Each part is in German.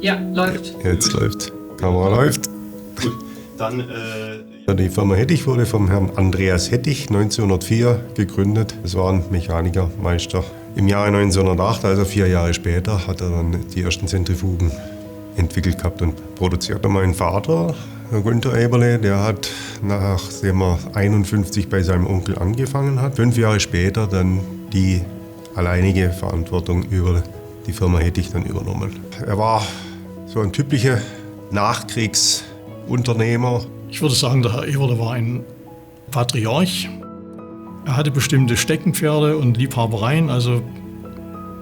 Ja, läuft. Jetzt läuft. Kamera läuft. Gut, dann Die Firma Hettich wurde vom Herrn Andreas Hettich 1904 gegründet. Es war ein Mechanikermeister. Im Jahre 1908, also 4 Jahre später, hat er dann die ersten Zentrifugen entwickelt gehabt und produziert. Und mein Vater, Herr Günther Eberle, der hat nachdem er 51 bei seinem Onkel angefangen hat, 5 Jahre später dann die alleinige Verantwortung über die Firma Hettich dann übernommen. Er war so ein typischer Nachkriegsunternehmer. Ich würde sagen, der Herr Eberle war ein Patriarch. Er hatte bestimmte Steckenpferde und Liebhabereien. Also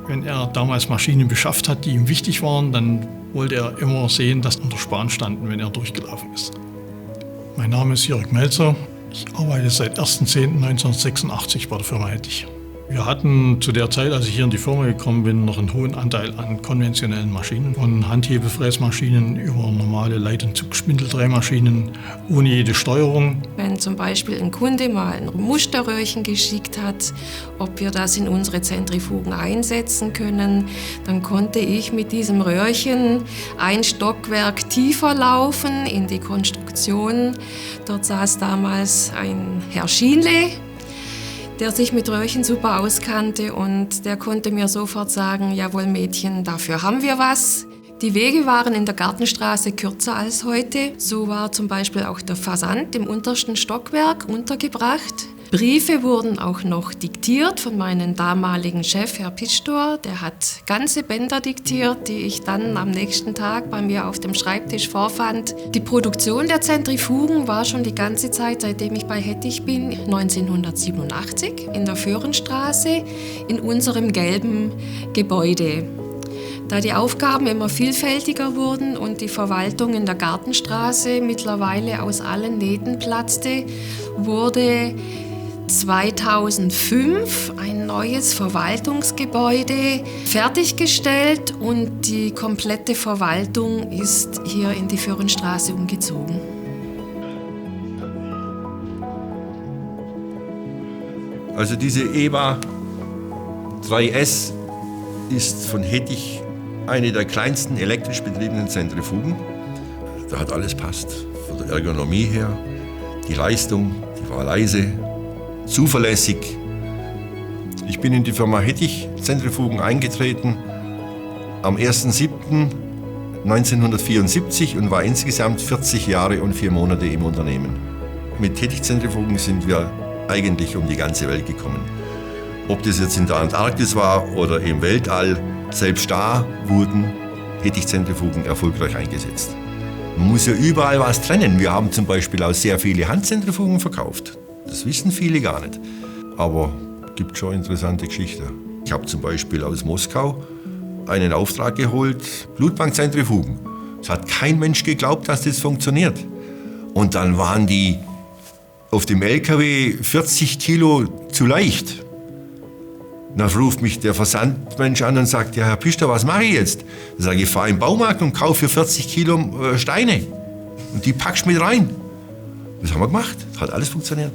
wenn er damals Maschinen beschafft hat, die ihm wichtig waren, dann wollte er immer sehen, dass unter Span standen, wenn er durchgelaufen ist. Mein Name ist Jörg Melzer. Ich arbeite seit 1.10.1986 bei der Firma Hettich. Wir hatten zu der Zeit, als ich hier in die Firma gekommen bin, noch einen hohen Anteil an konventionellen Maschinen. Von Handhebefräsmaschinen über normale Leit- und Zugspindeldrehmaschinen ohne jede Steuerung. Wenn zum Beispiel ein Kunde mal ein Musterröhrchen geschickt hat, ob wir das in unsere Zentrifugen einsetzen können, dann konnte ich mit diesem Röhrchen ein Stockwerk tiefer laufen in die Konstruktion. Dort saß damals ein Herr Schienle, der sich mit Röhrchen super auskannte, und der konnte mir sofort sagen, jawohl Mädchen, dafür haben wir was. Die Wege waren in der Gartenstraße kürzer als heute. So war zum Beispiel auch der Versand im untersten Stockwerk untergebracht. Briefe wurden auch noch diktiert von meinem damaligen Chef, Herr Pistor. Der hat ganze Bänder diktiert, die ich dann am nächsten Tag bei mir auf dem Schreibtisch vorfand. Die Produktion der Zentrifugen war schon die ganze Zeit, seitdem ich bei Hettich bin, 1987 in der Föhrenstraße in unserem gelben Gebäude. Da die Aufgaben immer vielfältiger wurden und die Verwaltung in der Gartenstraße mittlerweile aus allen Nähten platzte, wurde 2005 ein neues Verwaltungsgebäude fertiggestellt und die komplette Verwaltung ist hier in die Föhrenstraße umgezogen. Also diese EVA 3S ist von Hettich eine der kleinsten elektrisch betriebenen Zentrifugen. Da hat alles passt. Von der Ergonomie her, die Leistung, die war leise, zuverlässig. Ich bin in die Firma Hettich Zentrifugen eingetreten am 1.7.1974 und war insgesamt 40 Jahre und 4 Monate im Unternehmen. Mit Hettich Zentrifugen sind wir eigentlich um die ganze Welt gekommen. Ob das jetzt in der Antarktis war oder im Weltall, selbst da wurden Hettich-Zentrifugen erfolgreich eingesetzt. Man muss ja überall was trennen. Wir haben zum Beispiel auch sehr viele Handzentrifugen verkauft. Das wissen viele gar nicht. Aber es gibt schon interessante Geschichten. Ich habe zum Beispiel aus Moskau einen Auftrag geholt, Blutbankzentrifugen. Es hat kein Mensch geglaubt, dass das funktioniert. Und dann waren die auf dem LKW 40 Kilo zu leicht. Dann ruft mich der Versandmensch an und sagt, ja, Herr Pistor, was mache ich jetzt? Dann sage ich, ich fahre in den Baumarkt und kaufe für 40 Kilo Steine. Und die packst mit rein. Das haben wir gemacht. Hat alles funktioniert.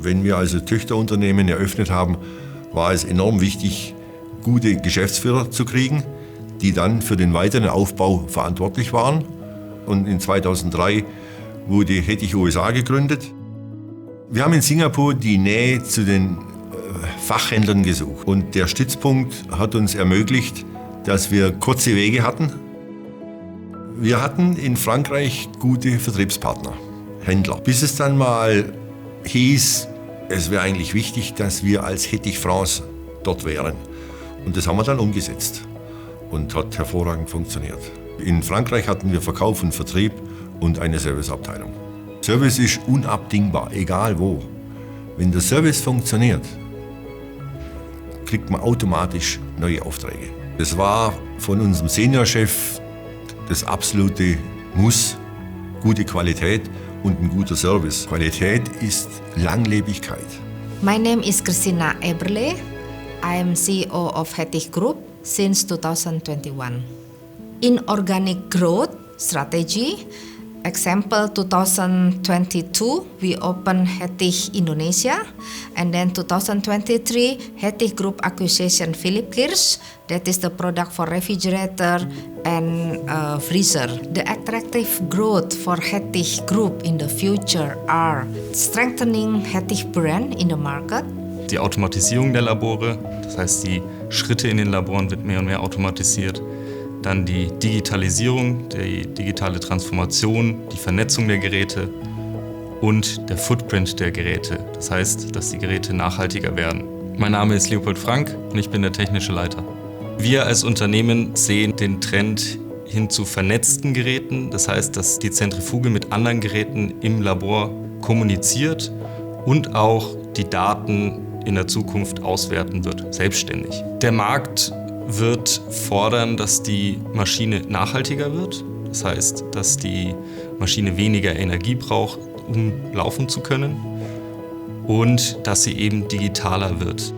Wenn wir also Töchterunternehmen eröffnet haben, war es enorm wichtig, gute Geschäftsführer zu kriegen, die dann für den weiteren Aufbau verantwortlich waren. Und in 2003 wurde Hettich USA gegründet. Wir haben in Singapur die Nähe zu den Fachhändlern gesucht. Und der Stützpunkt hat uns ermöglicht, dass wir kurze Wege hatten. Wir hatten in Frankreich gute Vertriebspartner, Händler. Bis es dann mal hieß, es wäre eigentlich wichtig, dass wir als Hettich France dort wären. Und das haben wir dann umgesetzt und hat hervorragend funktioniert. In Frankreich hatten wir Verkauf und Vertrieb und eine Serviceabteilung. Service ist unabdingbar, egal wo. Wenn der Service funktioniert, kriegt man automatisch neue Aufträge. Das war von unserem Seniorchef das absolute Muss, gute Qualität und ein guter Service. Qualität ist Langlebigkeit. My name is Christina Eberle. I am CEO of Hettich Group since 2021. In organic growth strategy, Example 2022 we opened Hettich Indonesia, and then 2023 Hettich Group acquisition Philip Kirsch, that is the product for refrigerator and freezer. The attractive growth for Hettich Group in the future are strengthening Hettich brand in the market. Die Automatisierung der Labore, das heißt die Schritte in den Laboren wird mehr und mehr automatisiert. Dann die Digitalisierung, die digitale Transformation, die Vernetzung der Geräte und der Footprint der Geräte. Das heißt, dass die Geräte nachhaltiger werden. Mein Name ist Leopold Frank und ich bin der technische Leiter. Wir als Unternehmen sehen den Trend hin zu vernetzten Geräten. Das heißt, dass die Zentrifuge mit anderen Geräten im Labor kommuniziert und auch die Daten in der Zukunft auswerten wird, selbstständig. Der Markt wird fordern, dass die Maschine nachhaltiger wird. Das heißt, dass die Maschine weniger Energie braucht, um laufen zu können und dass sie eben digitaler wird.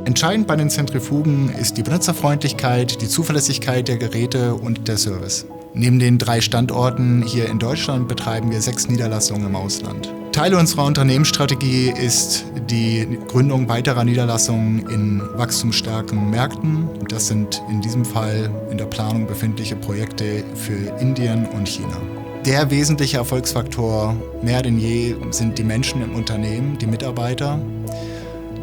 Entscheidend bei den Zentrifugen ist die Benutzerfreundlichkeit, die Zuverlässigkeit der Geräte und der Service. Neben den 3 Standorten hier in Deutschland betreiben wir 6 Niederlassungen im Ausland. Teil unserer Unternehmensstrategie ist die Gründung weiterer Niederlassungen in wachstumsstarken Märkten. Das sind in diesem Fall in der Planung befindliche Projekte für Indien und China. Der wesentliche Erfolgsfaktor mehr denn je sind die Menschen im Unternehmen, die Mitarbeiter.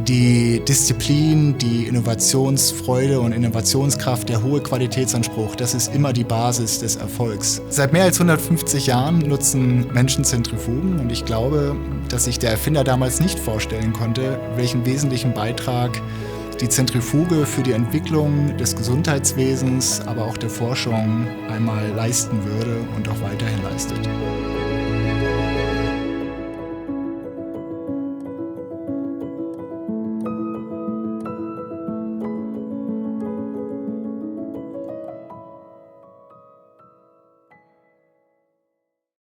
Die Disziplin, die Innovationsfreude und Innovationskraft, der hohe Qualitätsanspruch, das ist immer die Basis des Erfolgs. Seit mehr als 150 Jahren nutzen Menschen Zentrifugen und ich glaube, dass sich der Erfinder damals nicht vorstellen konnte, welchen wesentlichen Beitrag die Zentrifuge für die Entwicklung des Gesundheitswesens, aber auch der Forschung einmal leisten würde und auch weiterhin leistet.